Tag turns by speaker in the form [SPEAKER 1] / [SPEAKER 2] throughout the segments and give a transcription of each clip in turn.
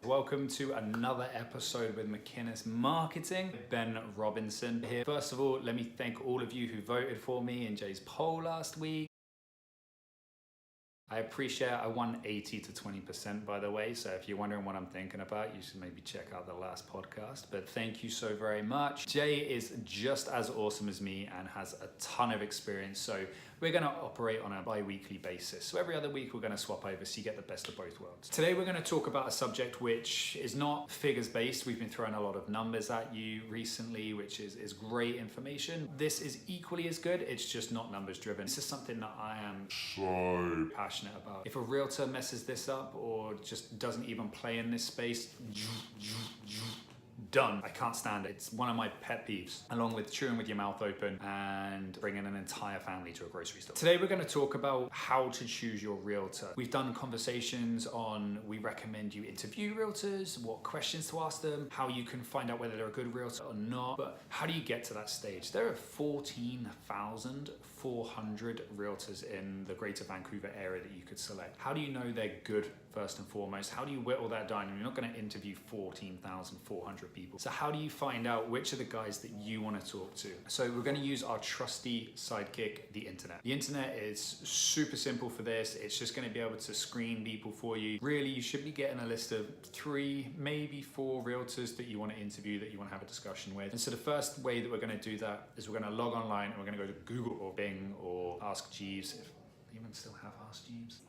[SPEAKER 1] Welcome to another episode with McInnes Marketing. Ben Robinson here. First of all, let me thank all of you who voted for me in Jay's poll last week. I appreciate I won 80 to 20%, by the way. So if you're wondering what I'm thinking about, you should maybe check out the last podcast. But thank you so very much. Jay is just as awesome as me and has a ton of experience. So we're going to operate on a bi-weekly basis. So every other week we're going to swap over so you get the best of both worlds. Today we're going to talk about a subject which is not figures based. We've been throwing a lot of numbers at you recently, which is great information. This is equally as good. It's just not numbers driven. This is something that I am so passionate about. If a realtor messes this up or just doesn't even play in this space, done. I can't stand it. It's one of my pet peeves, along with chewing with your mouth open and bringing an entire family to a grocery store. Today we're going to talk about how to choose your realtor. We've done conversations on, we recommend you interview realtors, what questions to ask them, how you can find out whether they're a good realtor or not, but how do you get to that stage? There are 14,400 realtors in the greater Vancouver area that you could select. How do you know they're good first and foremost? How do you whittle that down? You're not going to interview 14,400 people. So how do you find out which are the guys that you want to talk to? So we're going to use our trusty sidekick, the internet. The internet is super simple for this. It's just going to be able to screen people for you. Really, you should be getting a list of 3, maybe 4 realtors that you want to interview, that you want to have a discussion with. And so the first way that we're going to do that is we're going to log online and we're going to go to Google or Bing or Ask Jeeves. If they even still have Ask Jeeves.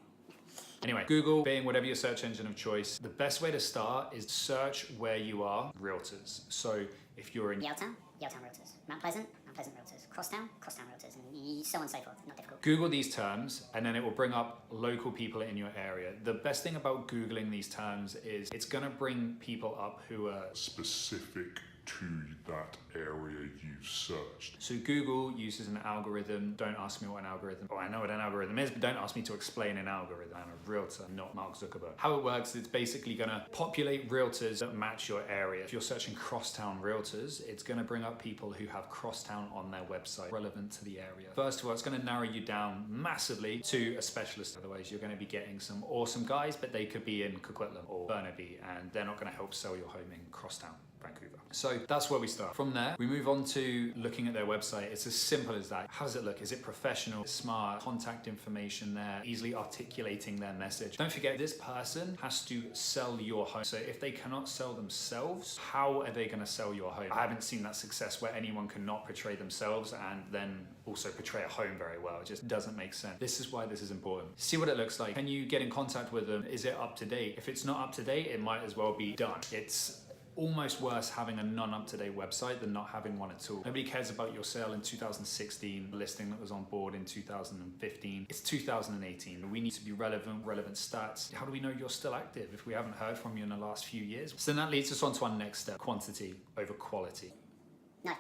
[SPEAKER 1] Anyway, Google, Bing, whatever your search engine of choice. The best way to start is search where you are realtors. So if you're in
[SPEAKER 2] Yaletown realtors, Mount Pleasant realtors, Crosstown realtors, and so on and so forth. Not difficult.
[SPEAKER 1] Google these terms and then it will bring up local people in your area. The best thing about Googling these terms is it's going to bring people up who are
[SPEAKER 3] specific to that area you've searched.
[SPEAKER 1] So Google uses an algorithm. Don't ask me what an algorithm, I know what an algorithm is, but don't ask me to explain an algorithm. I'm a realtor, not Mark Zuckerberg. How it works, it's basically gonna populate realtors that match your area. If you're searching crosstown realtors, it's gonna bring up people who have crosstown on their website relevant to the area. First of all, it's gonna narrow you down massively to a specialist. Otherwise, you're gonna be getting some awesome guys, but they could be in Coquitlam or Burnaby, and they're not gonna help sell your home in crosstown Vancouver. So that's where we start. From there, we move on to looking at their website. It's as simple as that. How does it look? Is it professional, smart, contact information there, easily articulating their message? Don't forget, this person has to sell your home. So if they cannot sell themselves, how are they going to sell your home? I haven't seen that success where anyone cannot portray themselves and then also portray a home very well. It just doesn't make sense. This is why this is important. See what it looks like. Can you get in contact with them? Is it up to date? If it's not up to date, it might as well be done. It's almost worse having a non-up-to-date website than not having one at all. Nobody cares about your sale in 2016, the listing that was on board in 2015. It's 2018. We need to be relevant stats. How do we know you're still active if we haven't heard from you in the last few years? So then that leads us on to our next step, quantity over quality.
[SPEAKER 2] No.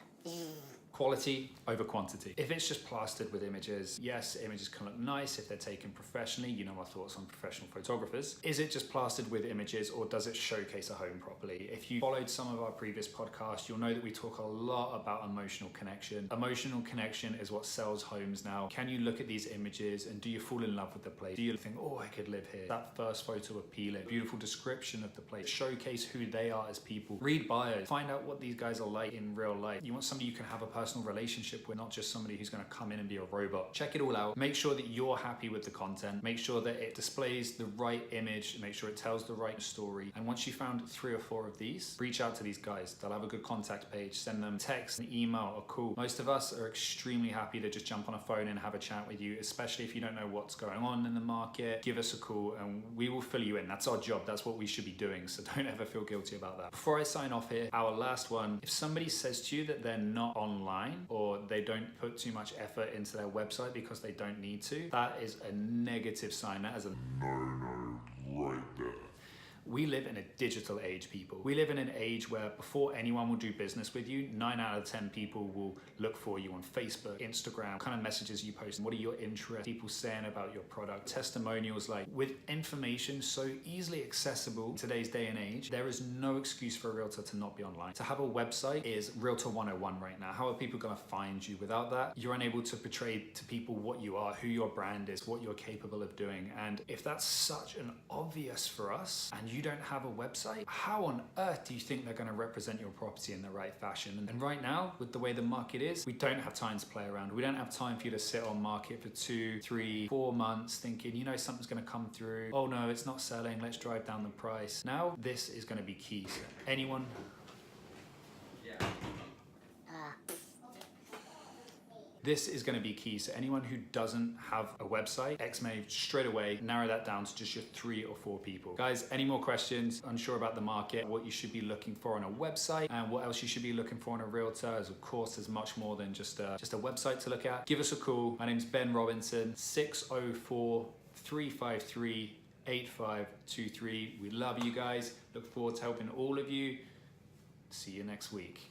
[SPEAKER 1] Quality over quantity. If it's just plastered with images, yes, images can look nice if they're taken professionally. You know our thoughts on professional photographers. Is it just plastered with images or does it showcase a home properly? If you followed some of our previous podcasts, you'll know that we talk a lot about emotional connection. Emotional connection is what sells homes now. Can you look at these images and do you fall in love with the place? Do you think, oh, I could live here? That first photo appealing, beautiful description of the place, showcase who they are as people, read bios, find out what these guys are like in real life. You want somebody you can have a personal relationship with, not just somebody who's going to come in and be a robot. Check it all out. Make sure that you're happy with the content. Make sure that it displays the right image. Make sure it tells the right story. And once you found 3 or 4 of these, reach out to these guys. They'll have a good contact page. Send them text, an email, a call. Most of us are extremely happy to just jump on a phone and have a chat with you, especially if you don't know what's going on in the market. Give us a call and we will fill you in. That's our job. That's what we should be doing. So don't ever feel guilty about that. Before I sign off here, our last one, if somebody says to you that they're not online or they don't put too much effort into their website because they don't need to, that is a negative sign. That is a
[SPEAKER 3] No, right there.
[SPEAKER 1] We live in a digital age, people. We live in an age where before anyone will do business with you, 9 out of 10 people will look for you on Facebook, Instagram, what kind of messages you post, what are your interests, people saying about your product, testimonials. Like, with information so easily accessible in today's day and age, there is no excuse for a realtor to not be online. To have a website is Realtor 101 right now. How are people gonna find you? Without that, you're unable to portray to people what you are, who your brand is, what you're capable of doing. And if that's such an obvious for us, and you don't have a website, how on earth do you think they're going to represent your property in the right fashion? And right now, with the way the market is, we don't have time to play around. We don't have time for you to sit on market for 2, 3, 4 months thinking, you know, something's going to come through. Oh no, it's not selling. Let's drive down the price. Now, this is going to be key. So anyone This is going to be key. So anyone who doesn't have a website, XMA straight away, narrow that down to just your 3 or 4 people. Guys, any more questions? Unsure about the market, what you should be looking for on a website, and what else you should be looking for on a realtor? As of course, there's much more than just a website to look at. Give us a call. My name's Ben Robinson, 604-353-8523. We love you guys. Look forward to helping all of you. See you next week.